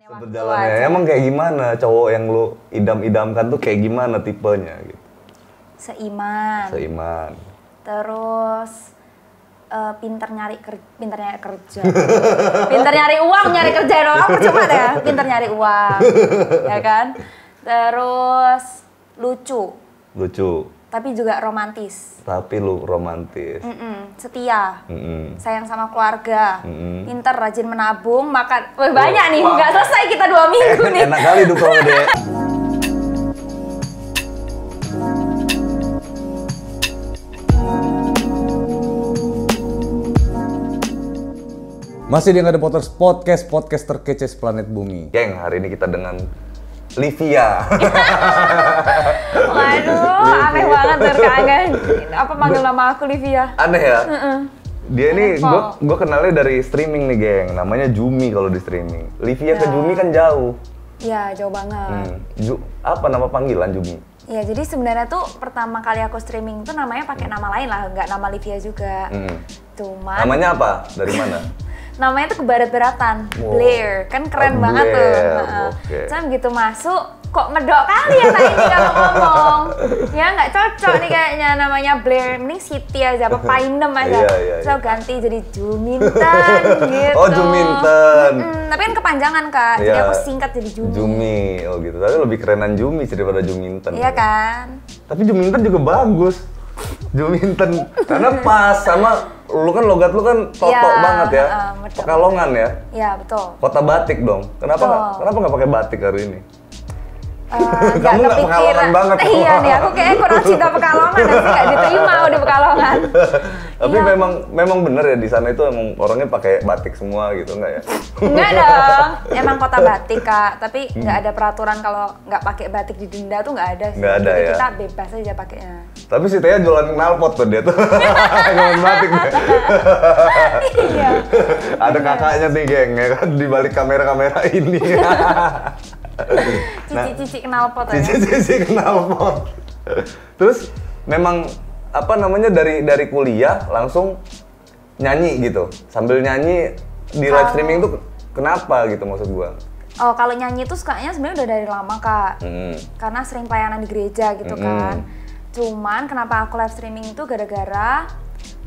Berjalannya emang kayak gimana cowok yang lu idam-idamkan tuh kayak gimana tipenya gitu? Seiman. Terus pinter nyari kerja, pinter nyari uang, nyari kerja doang percuma deh. Pinter nyari uang, ya kan? Terus lucu. Tapi juga romantis. Setia. Sayang sama keluarga. Pinter, rajin menabung, makan. Wah, banyak nih, nggak selesai kita 2 minggu nih. Enak kali tuh kalau dia. Masih di Nggak Ada Potters podcast terkece seplanet bumi. Geng, hari ini kita dengan Livia. Waduh, aneh banget kangen. Apa manggil nama aku Livia? Aneh ya? Dia ini gue kenalnya dari streaming nih geng. Namanya Jumi kalau di streaming. Livia ke Jumi kan jauh. Iya, jauh banget. Apa nama panggilan Jumi? Ya, jadi sebenarnya tuh pertama kali aku streaming tuh namanya pakai nama lain lah, nggak nama Livia juga. Cuman namanya apa? Dari mana? Namanya tuh kebarat-baratan, Blair, kan keren banget tuh. Cuman begitu masuk, kok medok kali ya ini kalau ngomong. Ya nggak cocok nih kayaknya namanya Blair, mending Siti aja, apa Painem aja. So ganti jadi Juminten gitu. Oh Juminten. Tapi kan kepanjangan Kak, jadi aku singkat jadi Jumi. Jumi, oh gitu. Tapi lebih kerenan Jumi daripada Juminten. Iya kan? Tapi Juminten juga bagus. Juminten, karena pas sama lu kan logat lu kan totok banget ya. Pekalongan ya? Iya betul. Kota batik dong. Kenapa nggak pakai batik hari ini? Kamu nggak Pekalongan banget. Iya nih, aku kayaknya kurang cinta Pekalongan, nanti nggak diterima di Pekalongan. Tapi memang bener ya di sana itu emang orangnya pakai batik semua gitu nggak ya? Enggak dong, emang kota batik Kak. Tapi nggak ada peraturan kalau nggak pakai batik didenda tuh nggak ada sih. Nggak ada. Jadi kita bebas aja pakainya. Tapi si Tia jualan knalpot tuh dia tuh. Jualan batik. Iya. Ada kakaknya nih geng ya kan di balik kamera ini. Cici knalpot ya. Cici knalpot. Terus memang apa namanya dari kuliah langsung nyanyi gitu. Sambil nyanyi di live streaming tuh kenapa gitu maksud gua? Oh, kalau nyanyi tuh sukanya sebenarnya udah dari lama Kak. Karena sering pelayanan di gereja gitu kan. Cuman kenapa aku live streaming itu gara-gara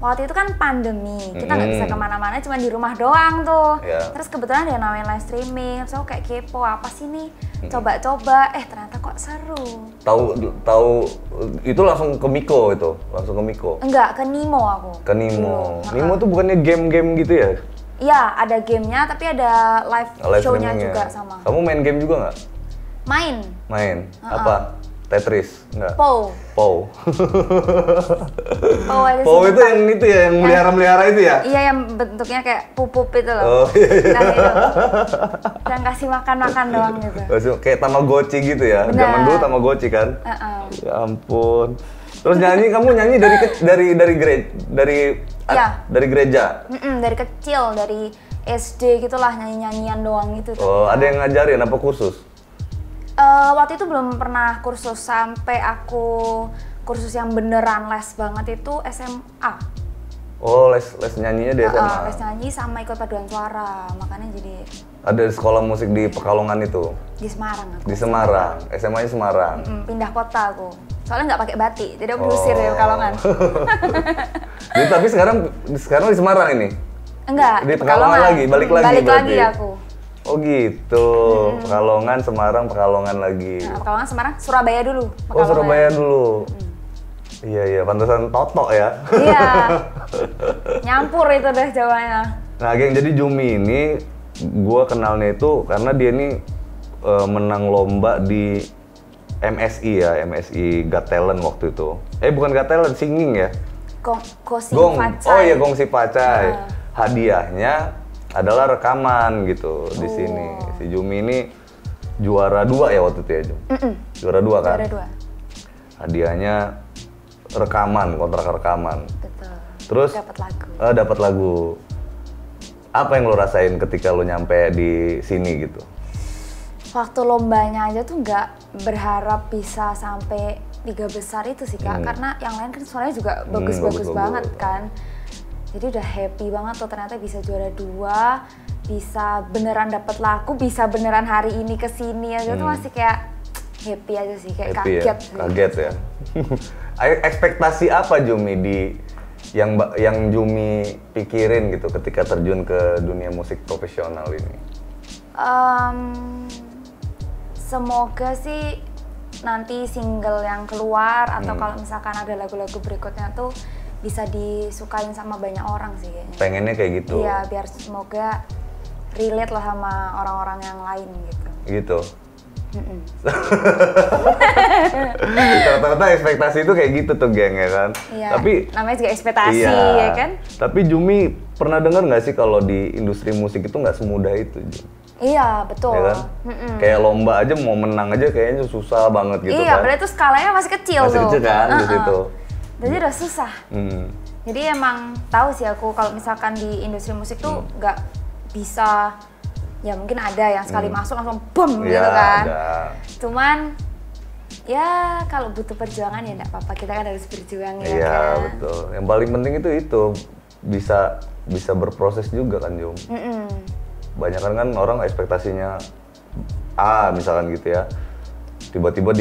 waktu itu kan pandemi, kita nggak bisa kemana-mana, cuma di rumah doang tuh. Terus kebetulan dia namanya live streaming, so kayak kepo apa sih nih, coba-coba, ternyata kok seru. Tahu itu langsung ke Miko itu, Enggak, ke Nimo aku. Ke Nimo. Nimo tuh bukannya game-game gitu ya? Iya, ada gamenya, tapi ada live show-nya juga sama. Kamu main game juga nggak? Main. Apa? Tetris? Enggak? Pou. Pou itu yang itu ya, yang melihara-melihara itu ya? Iya, yang bentuknya kayak pupup itu loh. Oh iya. Nah, itu. Yang kasih makan doang gitu. Kayak Tamagotchi gitu ya? Bener. Zaman dulu Tamagotchi kan? Ya ampun. Terus kamu nyanyi dari gereja? Dari kecil, dari SD gitulah, nyanyi-nyanyian doang gitu. Oh, ada yang ngajarin apa kursus? Waktu itu belum pernah kursus, sampai aku kursus yang beneran les banget itu SMA. Oh, les nyanyinya di SMA? Les nyanyi sama ikut paduan suara, makanya jadi... Ada sekolah musik di Pekalongan itu? Di Semarang aku. Di Semarang? SMA-nya Semarang? Pindah kota aku, soalnya nggak pakai batik, jadi aku diusir dari Pekalongan. Jadi tapi sekarang di Semarang ini? Enggak, di Pekalongan lagi, balik lagi aku. Oh gitu, Pekalongan, Semarang, Pekalongan lagi. Nah, Pekalongan, Semarang, Surabaya dulu. Oh Surabaya dulu. Iya, pantesan totok ya. Iya, nyampur itu deh Jawanya. Nah geng, jadi Jumi ini gue kenalnya itu karena dia ini menang lomba di MSI ya, MSI Got Talent waktu itu. Bukan Got Talent, singing ya. Gong. Oh iya, Gong Si Pacai. Hadiahnya adalah rekaman gitu di sini. Si Jumi ini juara 2 ya waktu itu ya, Jum? Juara 2 kan? Juara 2. Hadiahnya kontrak rekaman. Betul. Terus dapat lagu. Apa yang lo rasain ketika lo nyampe di sini gitu? Waktu lombanya aja tuh nggak berharap bisa sampai 3 besar itu sih Kak, karena yang lain kan suaranya juga bagus-bagus banget kan. Jadi udah happy banget tuh ternyata bisa juara 2 bisa beneran dapat laku, bisa beneran hari ini kesini aja tuh masih kayak happy aja sih, kayak happy kaget. Ya? Kaget ya. Ekspektasi apa Jumi yang Jumi pikirin gitu ketika terjun ke dunia musik profesional ini? Semoga sih nanti single yang keluar atau kalau misalkan ada lagu-lagu berikutnya tuh bisa disukain sama banyak orang sih kayaknya. Pengennya kayak gitu? Iya, biar semoga relate lah sama orang-orang yang lain gitu. Gitu? Rata-rata ekspektasi itu kayak gitu tuh geng ya kan? Iya, tapi namanya juga ekspektasi ya kan? Tapi Jumi pernah dengar nggak sih kalau di industri musik itu nggak semudah itu Jumi? Iya, betul. Ya kan? Kayak lomba aja mau menang aja kayaknya susah banget gitu kan? Iya, berarti itu skalanya masih kecil tuh. Masih kecil kan di situ. Jadi udah susah. Jadi emang tahu sih aku kalau misalkan di industri musik tuh nggak bisa, ya mungkin ada yang sekali masuk langsung boom gitu kan. Ada. Cuman ya kalau butuh perjuangan ya nggak apa-apa, kita kan harus berjuang ya kan. Iya betul. Yang paling penting itu bisa berproses juga kan Jum. Banyak kan orang ekspektasinya misalkan gitu ya. Tiba-tiba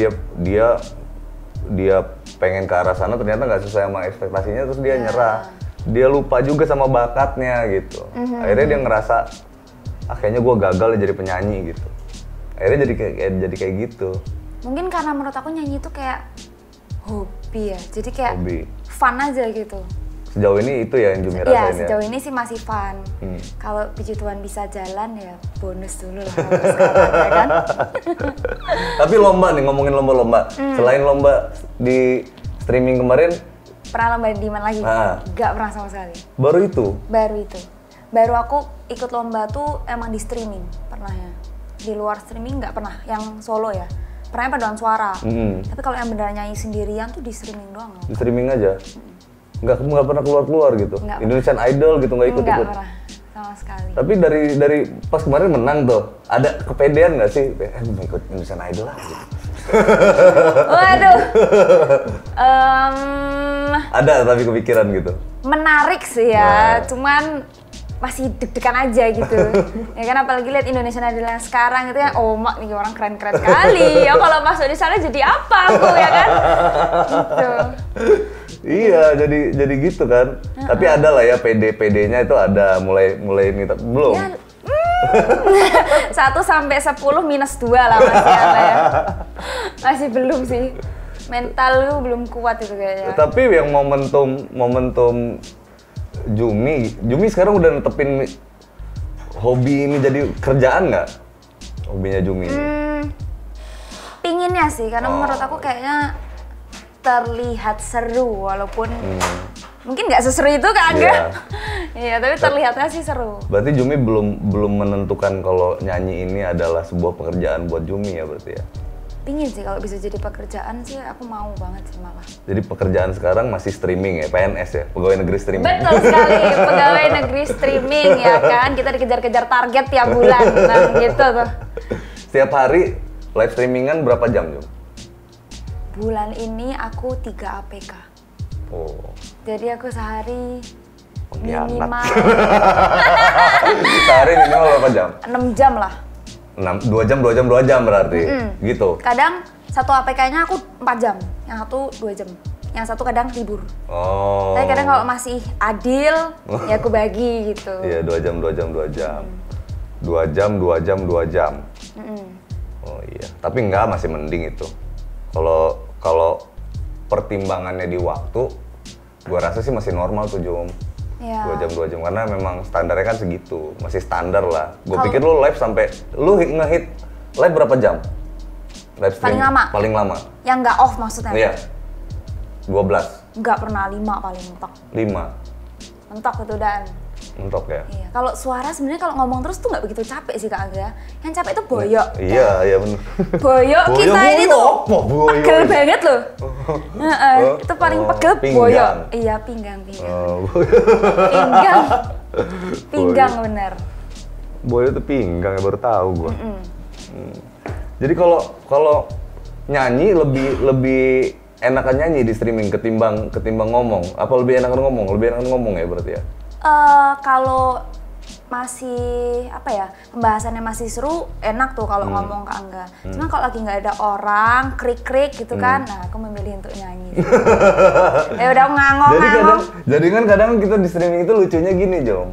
dia pengen ke arah sana ternyata nggak sesuai sama ekspektasinya terus dia nyerah. Dia lupa juga sama bakatnya gitu. Akhirnya dia ngerasa kayaknya gue gagal jadi penyanyi gitu. Akhirnya jadi kayak gitu. Mungkin karena menurut aku nyanyi itu kayak hobi ya. Jadi kayak fun aja gitu. Sejauh ini itu ya yang Jumi rasain ya? Iya, sejauh ini sih masih fun. Kalau puji Tuhan bisa jalan ya bonus dulu lah sekarang ya kan. Tapi lomba nih, ngomongin lomba-lomba. Selain lomba di streaming kemarin, pernah lomba di mana lagi? Gak pernah sama sekali. Baru itu? Baru itu. Baru aku ikut lomba tuh emang di streaming pernahnya. Di luar streaming nggak pernah, yang solo ya. Pernahnya paduan suara. Tapi kalau yang beneran nyanyi sendirian tuh di streaming doang. Di streaming aja? Nggak pernah keluar gitu? Indonesian Idol gitu nggak ikut-ikut? Nggak pernah, sama sekali. Tapi dari pas kemarin menang tuh, ada kepedean nggak sih? Mau ikut Indonesian Idol lah gitu. Waduh. Ada tapi kepikiran gitu? Menarik sih ya, cuman masih deg-degan aja gitu. Ya kan apalagi lihat Indonesian Idol yang sekarang itu ya, mak nih orang keren-keren kali. Ya kalau masuk di sana jadi apa aku ya kan? Gitu. Iya, jadi gitu kan. Tapi ada lah ya PD-nya itu ada mulai minta belum. Ya, 1 sampai 10 minus 2 lah masih ada ya. Masih belum sih. Mental lu belum kuat itu kayaknya. Tapi yang momentum Jumi sekarang udah netepin hobi ini jadi kerjaan nggak? Hobinya Jumi? Pinginnya sih, karena menurut aku kayaknya terlihat seru walaupun mungkin nggak seseru itu kan Angga. Iya, tapi terlihatnya sih seru. Berarti Jumi belum menentukan kalau nyanyi ini adalah sebuah pekerjaan buat Jumi ya berarti ya? Pingin sih kalau bisa jadi pekerjaan sih, aku mau banget sih malah. Jadi pekerjaan sekarang masih streaming ya, PNS ya, pegawai negeri streaming. Betul sekali, pegawai negeri streaming ya kan, kita dikejar-kejar target tiap bulan, nah gitu tuh. Setiap hari live streamingan berapa jam Jum? Bulan ini aku 3 APK. Jadi aku sehari minimal. Sehari minimal berapa jam? 6 jam lah. 2 jam berarti, gitu? Kadang satu APK-nya aku 4 jam, yang satu 2 jam. Yang satu kadang libur. Tapi kadang kalau masih adil, ya aku bagi gitu. Iya, 2 jam. 2 jam. Oh iya, tapi enggak, masih mending itu. Kalau pertimbangannya di waktu, gua rasa sih masih normal tuh Jum. Ya. 2 jam karena memang standarnya kan segitu, masih standar lah. Gue pikir lu live sampai lu ngehit live berapa jam? Live stream paling lama. Yang nggak off maksudnya? Iya. 12. Nggak pernah 5 paling mentok. 5. Mentok itu dan. Mentok ya. Iya. Kalau suara sebenarnya kalau ngomong terus tuh nggak begitu capek sih Kak Angga. Yang capek itu boyok. Iya benar. Boyok kita ini tuh pegel banget loh. Itu paling pegel boyok. Iya, pinggang. Pinggang bener. Boyok itu pinggang, baru tahu gua. Jadi kalau nyanyi lebih enakan nyanyi di streaming ketimbang ngomong. Apa lebih enakan ngomong? Lebih enakan ngomong ya berarti ya? Kalau masih apa ya, pembahasannya masih seru, enak tuh kalau ngomong ke Angga. Cuma kalau lagi nggak ada orang, krik-krik gitu kan, nah aku memilih untuk nyanyi. Ya udah ngangong-ngangong. Jadi kan kadang kita di streaming itu lucunya gini, Jom.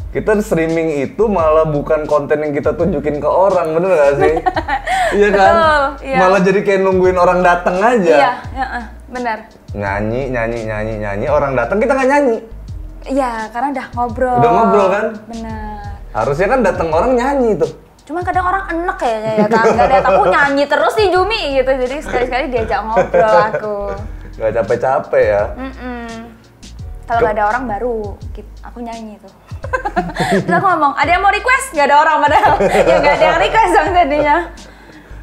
Kita streaming itu malah bukan konten yang kita tunjukin ke orang, bener gak sih? Iya kan? Betul, iya. Malah jadi kayak nungguin orang datang aja. Iya, benar. Nyanyi, orang datang kita nggak nyanyi. Iya, karena udah ngobrol. Udah ngobrol kan? Benar. Harusnya kan datang orang nyanyi tuh. Cuma kadang orang enek kayaknya ya, nggak lihat aku nyanyi terus nih Jumi gitu, jadi sekali-sekali diajak ngobrol aku. Gak capek-capek ya? Kalau nggak ada orang baru aku nyanyi tuh. Terus aku ngomong, ada yang mau request? Nggak ada orang padahal. Ya nggak ada yang request dong jadinya.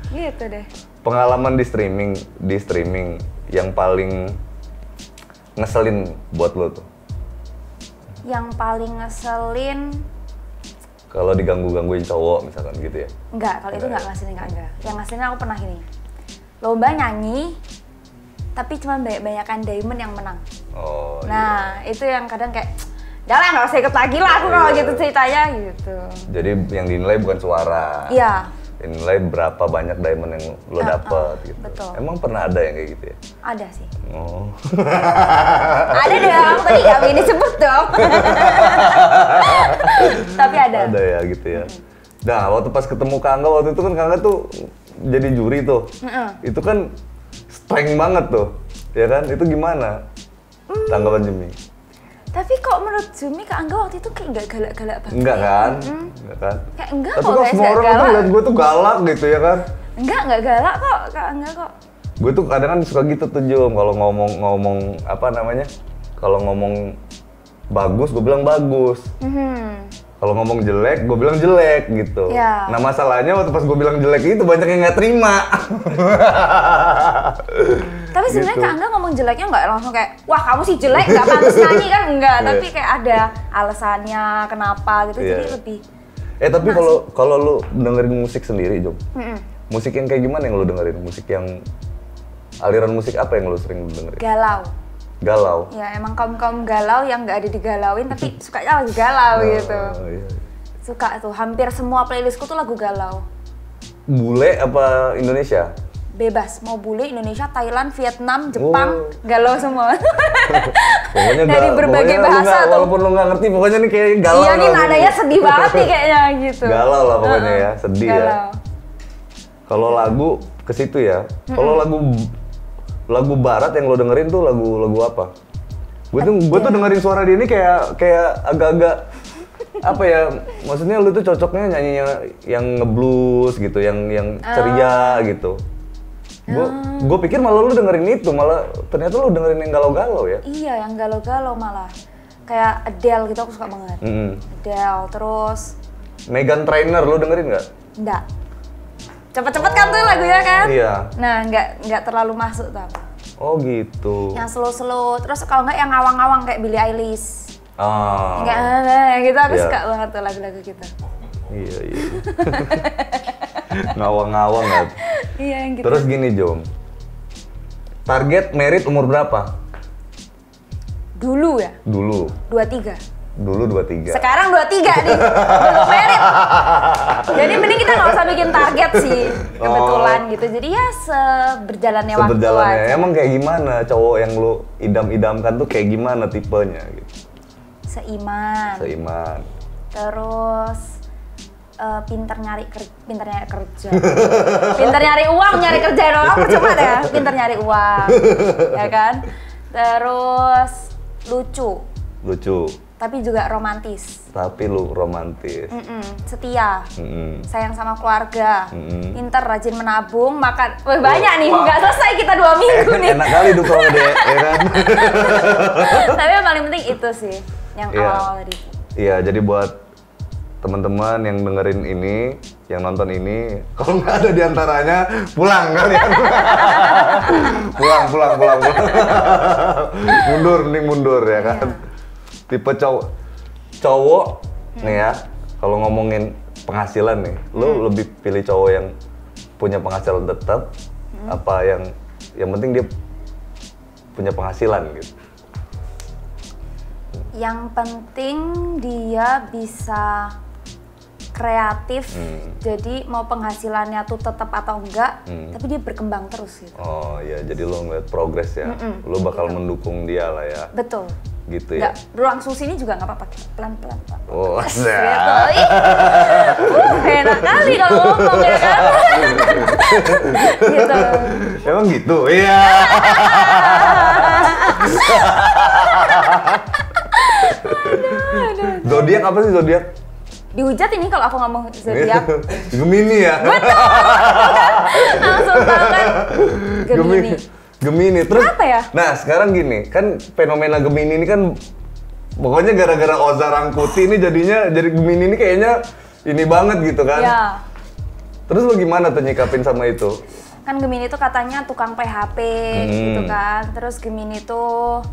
Gitu deh. Pengalaman di streaming yang paling ngeselin buat lo tuh? Yang paling ngeselin kalau digangguin cowok misalkan gitu ya? Enggak, kalau itu enggak ngeselin enggak. Yang ngeselin aku pernah ini. Lomba nyanyi tapi cuma banyak-banyakan diamond yang menang. Oh. Nah, itu yang kadang kayak udah lah nggak usah ikut lagi lah aku kalau gitu ceritanya gitu. Jadi yang dinilai bukan suara. Iya. Dinilai berapa banyak diamond yang lo dapet gitu. Betul. Emang pernah ada yang kayak gitu ya? Ada sih. Oh. Ada dong, tadi nggak ini sebut dong. Tapi ada. Ada ya gitu ya. Nah, waktu pas ketemu Kangga waktu itu kan Kangga tuh jadi juri tuh. Itu kan strength banget tuh. Ya kan? Itu gimana? Tanggapan Jumi? Tapi kok menurut Jumi Kak Angga waktu itu kayak nggak galak-galak banget. Enggak kan? Enggak kan? Kayak enggak kok. Tapi kok semua orang tuh liat gue tuh galak gitu ya kan? Enggak galak kok Kak Angga kok. Gue tuh kadang kan suka gitu tuh Jum, kalau ngomong apa namanya? Kalau ngomong bagus, gue bilang bagus. Kalau ngomong jelek, gue bilang jelek gitu. Ya. Nah masalahnya waktu pas gue bilang jelek itu banyak yang nggak terima. Tapi sebenarnya gitu. Kak Angga ngomong jeleknya nggak langsung kayak, wah kamu sih jelek, nggak pantas nyanyi kan enggak. Tapi kayak ada alasannya kenapa gitu, jadi lebih. Tapi kalau lu dengerin musik sendiri, Jom, musik yang kayak gimana yang lu dengerin? Musik yang aliran musik apa yang lu sering dengerin? Galau? Ya emang kaum galau yang nggak ada digalauin tapi sukanya lagu galau gitu. Iya. Suka tuh, hampir semua playlistku tuh lagu galau. Bule apa Indonesia? Bebas, mau bule, Indonesia, Thailand, Vietnam, Jepang, galau semua. Pokoknya dari berbagai bahasa tuh. Walaupun lu nggak ngerti, pokoknya nih kayak galau. Iya nih nadanya sedih banget nih kayaknya gitu. Galau lah pokoknya ya, sedih galau. Ya. Kalau lagu ke situ ya, kalau lagu barat yang lo dengerin tuh lagu apa? Gue tuh dengerin suara dia ini kayak agak-agak apa ya? Maksudnya lu tuh cocoknya nyanyinya yang ngeblues gitu, yang ceria gitu. Gue pikir malah lu dengerin itu, malah ternyata lu dengerin yang galau-galau ya? Iya, yang galau-galau malah. Kayak Adele gitu aku suka banget. Adele, terus Meghan Trainor lu dengerin nggak? Enggak. Cepet-cepet kan tuh lagunya kan? Iya. Nah, nggak terlalu masuk tuh. Oh gitu. Yang slow-slow, terus kalau nggak yang ngawang-ngawang kayak Billie Eilish. Nggak, gitu aku suka banget tuh lagu-lagu gitu. Iya. Ngawang-ngawang kan? Iya yang gitu. Terus gini Jom, target merit umur berapa? Dulu ya? Dulu. 23. 23. Sekarang 23 nih, belum merit. Jadi mending kita nggak usah bikin target sih, kebetulan gitu. Jadi ya seberjalannya waktu aja. Emang kayak gimana cowok yang lu idam-idamkan tuh kayak gimana tipenya gitu? Seiman. Terus pinter nyari kerja. Pinter nyari uang, nyari kerja doang percuma deh. Pinter nyari uang, ya kan? Terus lucu. Tapi juga romantis. Tapi lu romantis. Setia. Sayang sama keluarga. Pinter, rajin menabung, makan. Wah, banyak nih, nggak selesai kita 2 minggu nih. Enak kali tuh kalau deh, ya kan? Tapi yang paling penting itu sih, yang awal tadi. Iya, jadi buat teman-teman yang dengerin ini, yang nonton ini, kalau nggak ada diantaranya, pulang kalian. pulang. mundur ya kan. Iya. Tipe cowok nih ya, kalau ngomongin penghasilan nih, lu lebih pilih cowok yang punya penghasilan tetap, apa yang penting dia punya penghasilan gitu? Yang penting dia bisa kreatif, jadi mau penghasilannya tuh tetap atau enggak, tapi dia berkembang terus gitu. Oh iya, jadi lo ngeliat progres ya, lo bakal gitu. Mendukung dia lah ya. Betul. Gitu ya? Ruang susi ini juga nggak apa-apa, pelan-pelan. Oh, enak kali kalau ngomong ya kan? Gitu. Emang gitu? Iya. Zodiak apa sih zodiak? Dihujat ini kalau aku ngomong zodiak. Gemini ya? Betul! Langsung tahu kan? Gemini. Terus, apa ya? Nah sekarang gini, kan fenomena Gemini ini kan pokoknya gara-gara Oza Rangkuti ini jadi Gemini ini kayaknya ini banget gitu kan? Ya. Terus lu gimana tuh nyikapin sama itu? Kan Gemini tuh katanya tukang PHP gitu kan. Terus Gemini tuh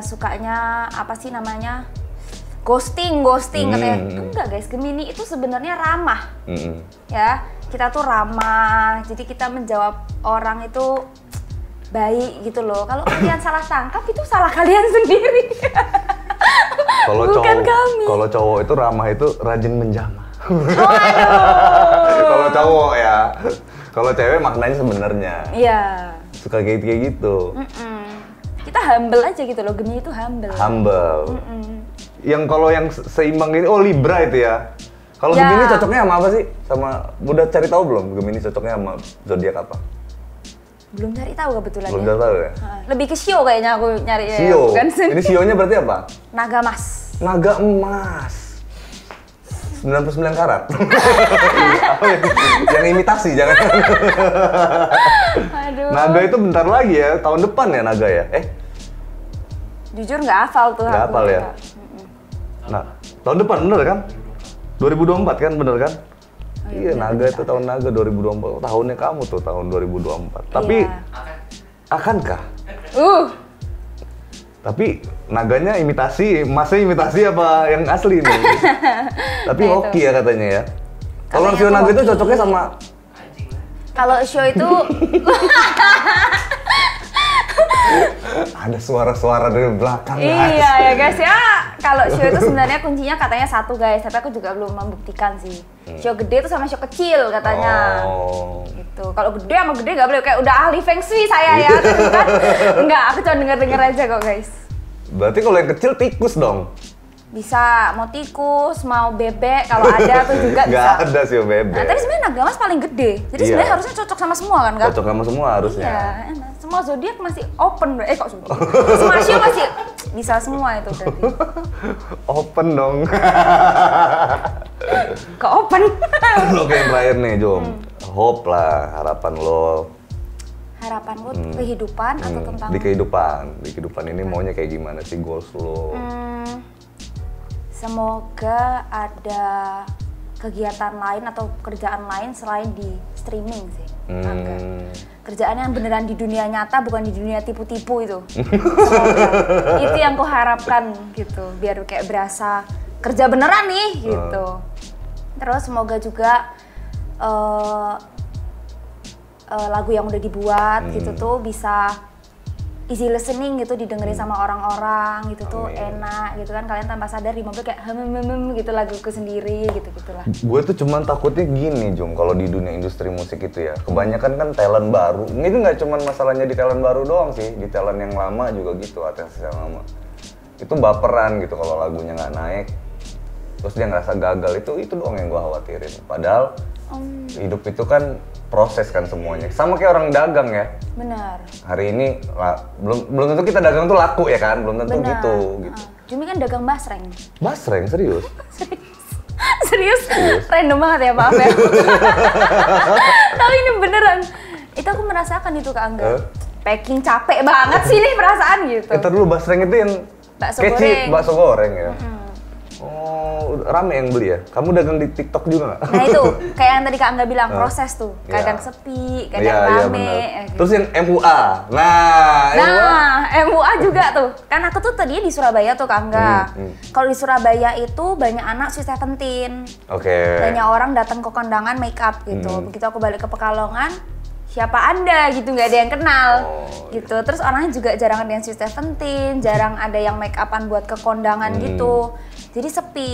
sukanya apa sih namanya? Ghosting katanya. Enggak guys, Gemini itu sebenarnya ramah. Ya, kita tuh ramah. Jadi kita menjawab orang itu baik gitu loh. Kalau kalian salah tangkap itu salah kalian sendiri. Kalau cowok itu ramah itu rajin menjamah. Waduh. Kalau cowok ya. Kalau cewek maknanya sebenarnya. Iya. Suka kayak gitu. Kita humble aja gitu loh. Gemini itu humble. Yang kalau yang seimbang ini, Libra itu ya. Kalau Gemini cocoknya sama apa sih? Udah cari tahu belum Gemini cocoknya sama zodiak apa? Belum cari tahu kebetulan. Belum cari tahu ya? Lebih ke Shio kayaknya aku nyari. Shio? Ini Shio-nya berarti apa? Naga emas. Naga emas. 99 karat. yang imitasi, jangan. Aduh. Naga itu bentar lagi ya, tahun depan ya naga ya? Jujur nggak hafal tuh. Nggak hafal ya? Nah, tahun depan bener kan? 2024 kan, bener kan? Iya, naga itu tahun naga 2024. Tahunnya kamu tuh tahun 2024. Tapi akankah? Tapi naganya imitasi, emasnya imitasi apa yang asli nih? Tapi hoki ya katanya ya. Kalau Shio naga itu cocoknya sama. Kalau Shio itu ada suara-suara dari belakang. Iya ya guys ya. Kalau Shio itu sebenarnya kuncinya katanya satu guys, tapi aku juga belum membuktikan sih. Shio gede itu sama Shio kecil katanya. Gitu. Kalau gede sama gede nggak boleh, kayak udah ahli feng shui saya ya. Kan? Enggak, aku cuma denger aja kok guys. Berarti kalau yang kecil tikus dong? Bisa, mau tikus, mau bebek, kalau ada tuh juga bisa. Nggak ada Shio bebek. Nah, tapi sebenarnya naga emas paling gede. Jadi sebenarnya harusnya cocok sama semua kan? Cocok sama semua harusnya. Iya, enak. Semua zodiak masih open, kok zodiak? Semua Shio masih bisa semua itu berarti. Open dong. Kok open? Oke, yang terakhir nih, Jom. Hope lah, harapan lo. Harapanku kehidupan atau tentang? Di kehidupan ini maunya kayak gimana sih goals lo? Semoga ada kegiatan lain atau pekerjaan lain selain di streaming sih. Kerjaan yang beneran di dunia nyata, bukan di dunia tipu-tipu itu. Semoga. Itu yang ku harapkan gitu, biar kayak berasa kerja beneran nih gitu. Terus semoga juga lagu yang udah dibuat gitu tuh bisa easy listening gitu, didengerin sama orang-orang gitu. Tuh enak gitu kan, kalian tanpa sadar di mobil kayak gitu laguku sendiri gitu-gitulah. Gue tuh cuman takutnya gini Jum, kalau di dunia industri musik itu ya, kebanyakan kan talent baru. Ini tuh nggak cuman masalahnya di talent baru doang sih, di talent yang lama juga gitu, artis yang lama. Itu baperan gitu kalau lagunya nggak naik, terus dia ngerasa gagal, itu doang yang gue khawatirin. Padahal hidup itu kan proses kan semuanya, sama kayak orang dagang ya. Benar. Hari ini belum tentu kita dagang tuh laku ya kan, belum tentu gitu. Jumi kan dagang basreng. Basreng serius? Serius? Random banget ya, maaf ya. Tapi ini beneran. Itu aku merasakan itu Kak Angga. Packing capek banget sih nih perasaan gitu. Ntar dulu basreng itu yang bakso goreng ya. Oh, rame yang beli ya? Kamu dagang di TikTok juga nggak? Nah itu, kayak yang tadi Kak Angga bilang, proses tuh. Kadang sepi, kadang rame. Gitu. Terus yang MUA. Nah, MUA juga tuh. Kan aku tuh tadinya di Surabaya tuh Kak Angga. Kalau di Surabaya itu banyak anak Sweet Seventeen. Banyak orang datang ke kondangan make up gitu. Begitu aku balik ke Pekalongan, siapa Anda gitu, nggak ada yang kenal gitu. Terus orangnya juga jarang ada yang Sweet Seventeen, jarang ada yang make upan buat ke kondangan gitu. Jadi sepi.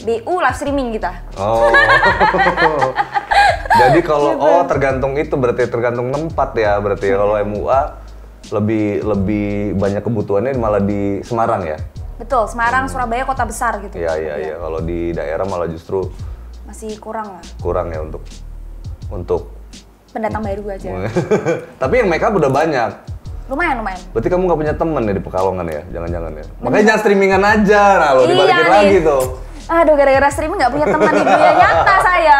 BU live streaming kita. Jadi kalau tergantung itu berarti tergantung tempat ya berarti. Kalau MUA lebih banyak kebutuhannya malah di Semarang ya. Betul, Semarang, Surabaya kota besar gitu. Iya. Kalau di daerah malah justru masih kurang lah. Kurang ya untuk pendatang baru aja. Tapi yang make up udah banyak. Lumayan. Berarti kamu nggak punya temen ya di Pekalongan ya? Jangan-jangan ya? Makanya jangan streamingan aja, nah lo dibalikin lagi tuh. Aduh, gara-gara streaming nggak punya teman di dunia nyata saya.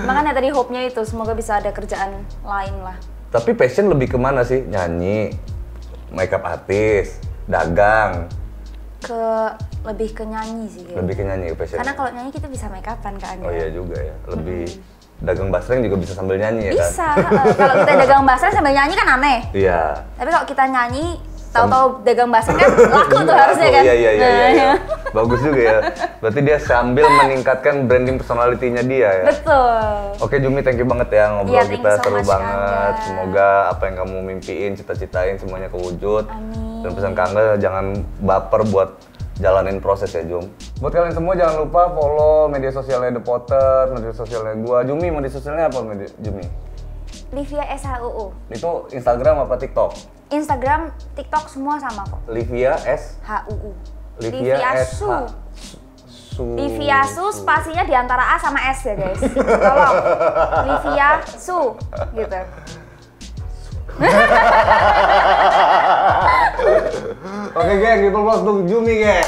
Makanya tadi hope-nya itu, semoga bisa ada kerjaan lain lah. Tapi passion lebih kemana sih? Nyanyi, makeup artis, dagang? Lebih ke nyanyi sih. Lebih ke nyanyi passion. Karena kalau nyanyi kita bisa make upan kan. Oh iya juga ya, lebih dagang basreng juga bisa sambil nyanyi ya kan? Bisa, kalau kita dagang basreng sambil nyanyi kan aneh. Iya. Tapi kalau kita nyanyi, tahu-tahu dagang basreng kan laku tuh harusnya kan? Iya. Bagus juga ya. Berarti dia sambil meningkatkan branding personality-nya dia ya? Betul. Oke Jumi, thank you banget ya ngobrol kita, seru banget. Semoga apa yang kamu mimpiin, cita-citain semuanya kewujud. Amin. Dan pesan Kangga, jangan baper buat jalanin proses ya Jum. Buat kalian semua jangan lupa follow media sosialnya The Potter, media sosialnya gua. Jumi, media sosialnya apa Jumi? Livia SHUU. Itu Instagram apa TikTok? Instagram, TikTok semua sama kok. Livia S HUU. Livia S Livia Su, spasinya di antara A sama S ya guys. Tolong. Livia Su gitu. Oke geng, kita close untuk Jumi geng.